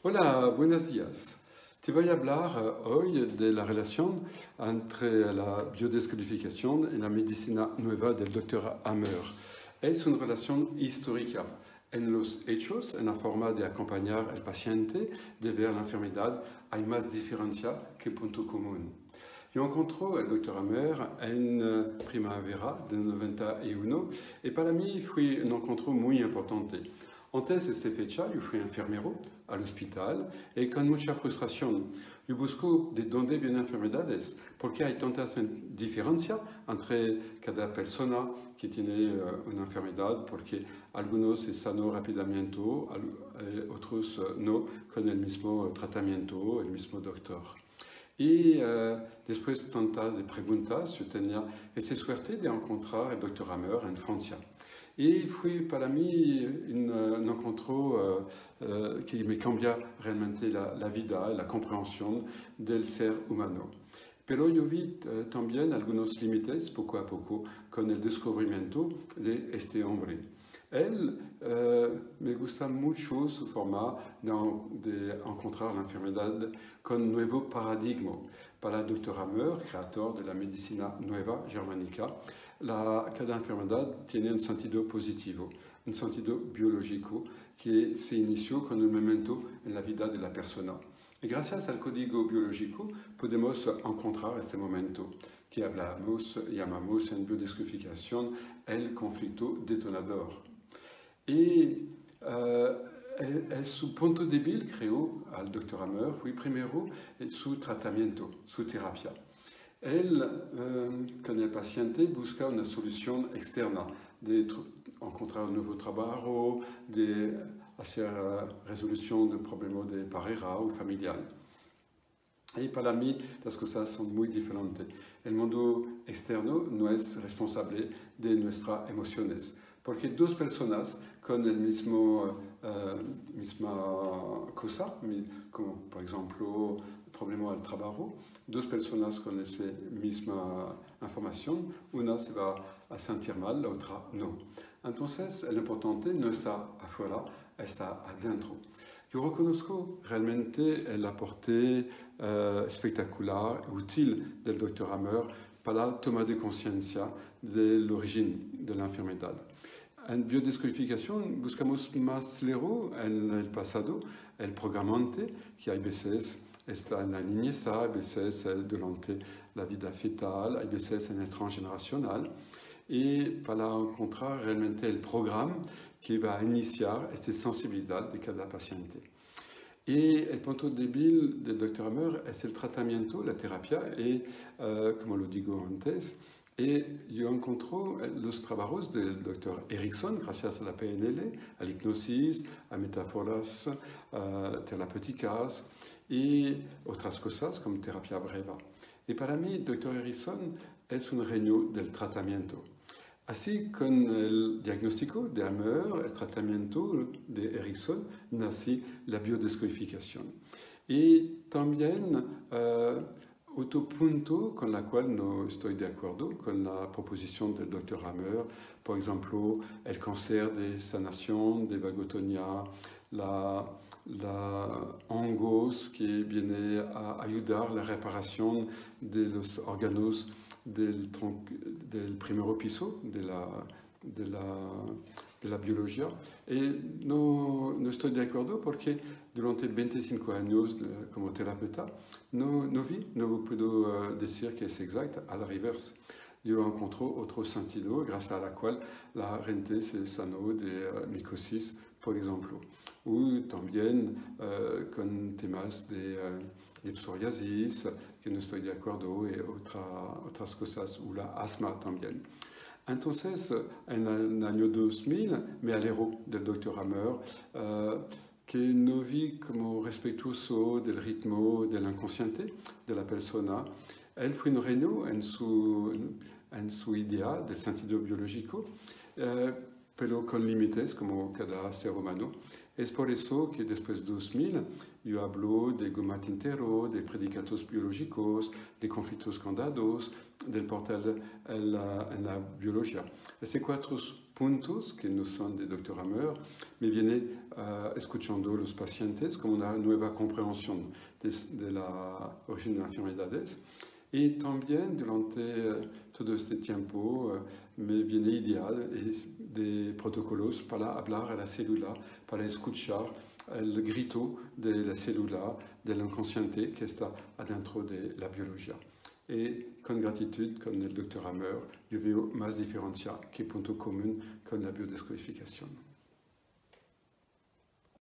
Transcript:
Hola, buenos días. Te voy a hablar hoy de la relación entre la biodescodificación y la medicina nueva del Dr. Hammer. Es una relación histórica en los hechos, en la forma de acompañar al paciente, de ver la enfermedad, hay más diferencia que punto común. Yo encontré al Dr. Hammer en primavera de 91 y para mí fue un encuentro muy importante. Antes de esta fecha, yo fui enfermero al hospital y con mucha frustración. Yo busco de dónde vienen enfermedades, porque hay tantas diferencias entre cada persona que tiene una enfermedad, porque algunos se sanan rápidamente, otros no, con el mismo tratamiento, el mismo doctor. Y después de tantas preguntas, yo tenía esa suerte de encontrar al Dr. Hammer en Francia. Y fue para mí un encuentro que me cambió realmente la vida y la comprensión del ser humano. Pero yo vi también algunos límites poco a poco con el descubrimiento de este hombre. Él me gusta mucho su forma de encontrar la enfermedad con un nuevo paradigma. Para el Dr. Hammer, creador de la medicina nueva germánica, cada enfermedad tiene un sentido positivo, un sentido biológico que se inició con un momento en la vida de la persona. Y gracias al código biológico podemos encontrar este momento que llamamos en biodescodificación el conflicto detonador. Y su punto débil, creo, al Dr. Hammer fue primero su tratamiento, su terapia. Él, con el paciente, busca una solución externa, de encontrar un nuevo trabajo, de hacer resolución de problemas de pareja o familiar. Y para mí las cosas son muy diferentes. El mundo externo no es responsable de nuestras emociones, porque dos personas con el misma cosa, como por ejemplo problema al trabajo, dos personas con esa misma información, una se va a sentir mal, la otra no. Entonces, lo importante no está afuera, está adentro. Yo reconozco realmente el aporte espectacular y útil del Dr. Hammer para la toma de conciencia del origen de la enfermedad. En biodescodificación buscamos más lejos en el pasado, el programante, que a veces está en la niñez, a veces durante la vida fetal, a veces en el transgeneracional, y para encontrar realmente el programa que va a iniciar esta sensibilidad de cada paciente. Y el punto débil del Dr. Hammer es el tratamiento, la terapia, y como lo digo antes, y yo encuentro los trabajos del Dr. Erickson, gracias a la PNL, a la hipnosis, a metáforas terapéuticas y otras cosas como terapia breve. Y para mí, el Dr. Erickson es un genio del tratamiento. Así, con el diagnóstico de Hammer, el tratamiento de Erickson, nace la biodescodificación. Y también otro punto con el cual no estoy de acuerdo con la proposición del Dr. Hammer, por ejemplo, el cáncer de sanación, de vagotonia, la hongos que viene a ayudar a la reparación de los órganos del primer piso de la biología. Y no estoy de acuerdo porque durante 25 años como terapeuta no puedo decir que es exacto, a la reversa. Yo encontré otro sentido gracias a la cual la gente se sanó de micosis, por ejemplo, o también con temas de psoriasis, que no estoy de acuerdo, y otras cosas, o la asma también. Entonces, en el año 2000, me alegro del Dr. Hammer, que no vi como respetuoso del ritmo del inconsciente de la persona. Él fue un genio en su idea del sentido biológico, pero con límites como cada ser humano. Es por eso que después de 2000 yo hablo de Gomat Intero, de predicatos biológicos, de conflictos candados, del portal en la biología. Estos 4 puntos, que no son de Dr. Hammer, me viene escuchando los pacientes como una nueva comprensión de la origen de las enfermedades. Y también durante todo este tiempo me viene ideal de protocolos para hablar a la célula, para escuchar el grito de la célula, del inconsciente que está adentro de la biología. Y con gratitud con el Dr. Hammer, yo veo más diferencia que punto común con la biodescodificación.